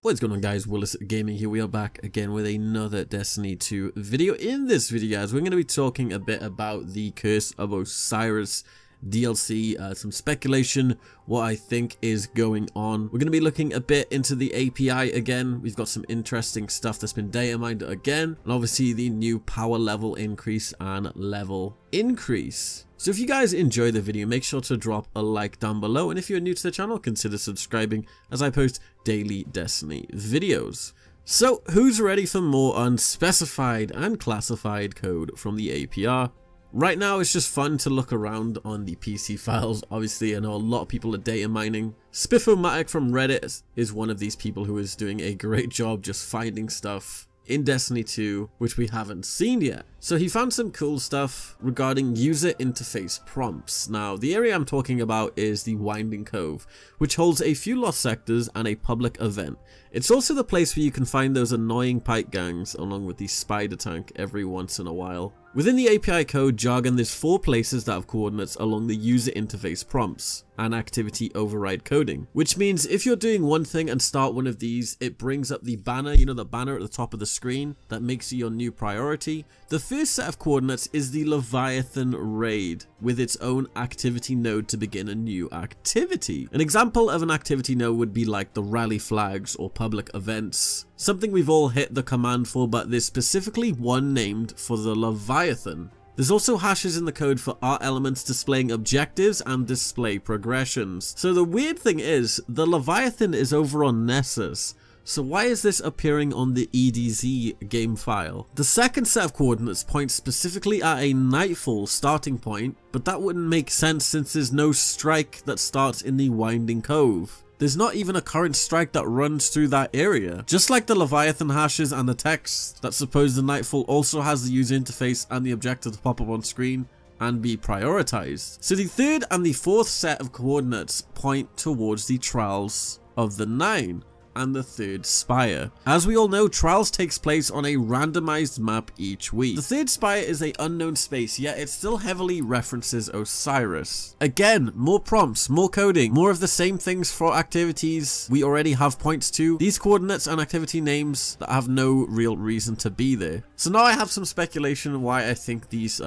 What's going on, guys? Willis Gaming here. We are back again with another Destiny 2 video. In this video, guys, we're going to be talking a bit about the Curse of Osiris DLC, some speculation, what I think is going on. We're going to be looking a bit into the API again. We've got some interesting stuff that's been data mined again, and obviously the new power level increase and level increase. So if you guys enjoy the video, make sure to drop a like down below, and if you're new to the channel, consider subscribing as I post daily Destiny videos. So who's ready for more unspecified and classified code from the API? Right now it's just fun to look around on the PC files. Obviously I know a lot of people are data mining. Spiffomatic from Reddit is one of these people who is doing a great job just finding stuff in Destiny 2 which we haven't seen yet. So he found some cool stuff regarding user interface prompts. Now the area I'm talking about is the Winding Cove, which holds a few lost sectors and a public event. It's also the place where you can find those annoying pike gangs along with the spider tank every once in a while. Within the API code jargon, there's 4 places that have coordinates along the user interface prompts and activity override coding, which means if you're doing one thing and start one of these, it brings up the banner, you know, the banner at the top of the screen that makes you your new priority. The first set of coordinates is the Leviathan raid with its own activity node to begin a new activity. An example of an activity node would be like the rally flags or public events, something we've all hit the command for, but there's specifically one named for the Leviathan. There's also hashes in the code for art elements displaying objectives and display progressions. So the weird thing is, the Leviathan is over on Nessus. So why is this appearing on the EDZ game file? The second set of coordinates points specifically at a Nightfall starting point, but that wouldn't make sense since there's no strike that starts in the Winding Cove. There's not even a current strike that runs through that area. Just like the Leviathan hashes and the text that suppose the Nightfall also has the user interface and the objective to pop up on screen and be prioritized. So the third and the fourth set of coordinates point towards the Trials of the Nine and the third spire. As we all know, Trials takes place on a randomized map each week. The third spire is an unknown space, yet it still heavily references Osiris. Again, more prompts, more coding, more of the same things for activities we already have points to. These coordinates and activity names that have no real reason to be there. So now I have some speculation why I think these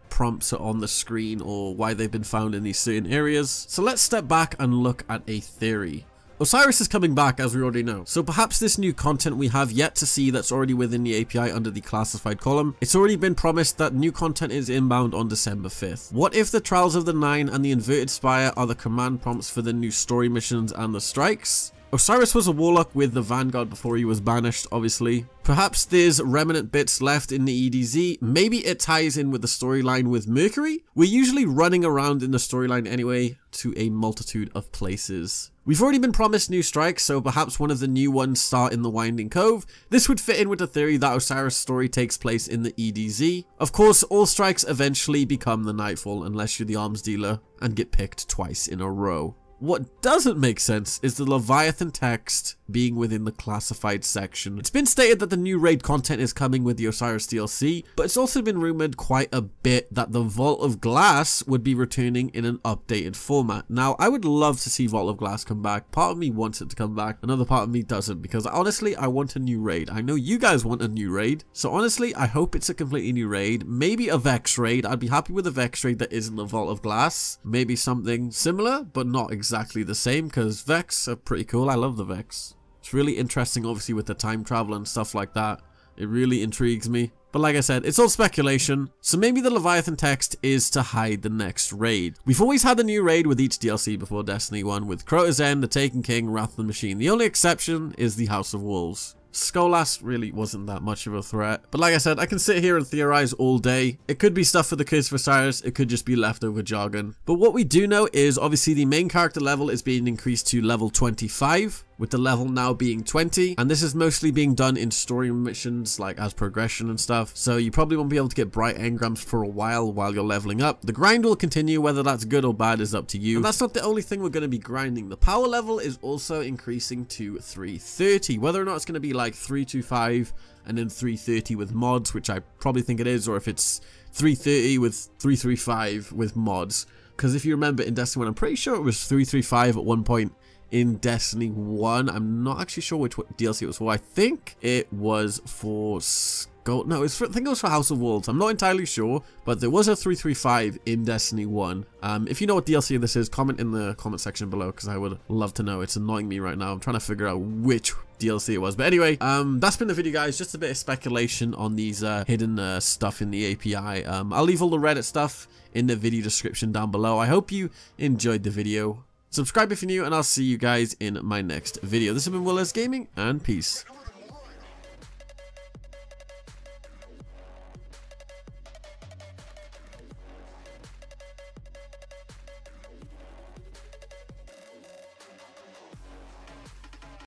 prompts are on the screen or why they've been found in these certain areas. So let's step back and look at a theory. Osiris is coming back, as we already know, so perhaps this new content we have yet to see that's already within the API under the classified column. It's already been promised that new content is inbound on December 5th. What if the Trials of the Nine and the Inverted Spire are the command prompts for the new story missions and the strikes? Osiris was a warlock with the Vanguard before he was banished, obviously. Perhaps there's remnant bits left in the EDZ. Maybe it ties in with the storyline with Mercury. We're usually running around in the storyline anyway to a multitude of places. We've already been promised new strikes, so perhaps one of the new ones start in the Winding Cove. This would fit in with the theory that Osiris' story takes place in the EDZ. Of course, all strikes eventually become the Nightfall unless you're the arms dealer and get picked twice in a row. What doesn't make sense is the Leviathan text being within the classified section. It's been stated that the new raid content is coming with the Osiris DLC, but it's also been rumored quite a bit that the Vault of Glass would be returning in an updated format. Now, I would love to see Vault of Glass come back. Part of me wants it to come back, another part of me doesn't, because honestly, I want a new raid. I know you guys want a new raid, so honestly, I hope it's a completely new raid. Maybe a Vex raid. I'd be happy with a Vex raid that isn't the Vault of Glass. Maybe something similar, but not exactly the same, because Vex are pretty cool. I love the Vex. It's really interesting, obviously, with the time travel and stuff like that. It really intrigues me. But like I said, it's all speculation. So maybe the Leviathan text is to hide the next raid. We've always had a new raid with each DLC before Destiny 1 with Crota's End, the Taken King, Wrath of the Machine. The only exception is the House of Wolves. Skolas really wasn't that much of a threat. But like I said, I can sit here and theorize all day. It could be stuff for the Curse of Osiris, it could just be leftover jargon. But what we do know is obviously the main character level is being increased to level 25. With the level now being 20, and this is mostly being done in story missions like as progression and stuff, so you probably won't be able to get bright engrams for a while you're leveling up. The grind will continue, whether that's good or bad is up to you, and that's not the only thing we're going to be grinding. The power level is also increasing to 330, whether or not it's going to be like 325 and then 330 with mods, which I probably think it is, or if it's 330 with 335 with mods, because if you remember in Destiny 1, I'm pretty sure it was 335 at one point in Destiny 1. I'm not actually sure which DLC it was for. I think it was for no, I think it was for House of Wolves. I'm not entirely sure, but there was a 335 in Destiny 1. If you know what DLC this is, comment in the comment section below, because I would love to know. It's annoying me right now. I'm trying to figure out which DLC it was. But anyway, that's been the video, guys. Just a bit of speculation on these hidden stuff in the API. I'll leave all the Reddit stuff in the video description down below. I hope you enjoyed the video. Subscribe if you're new, and I'll see you guys in my next video. This has been Willis Gaming, and peace.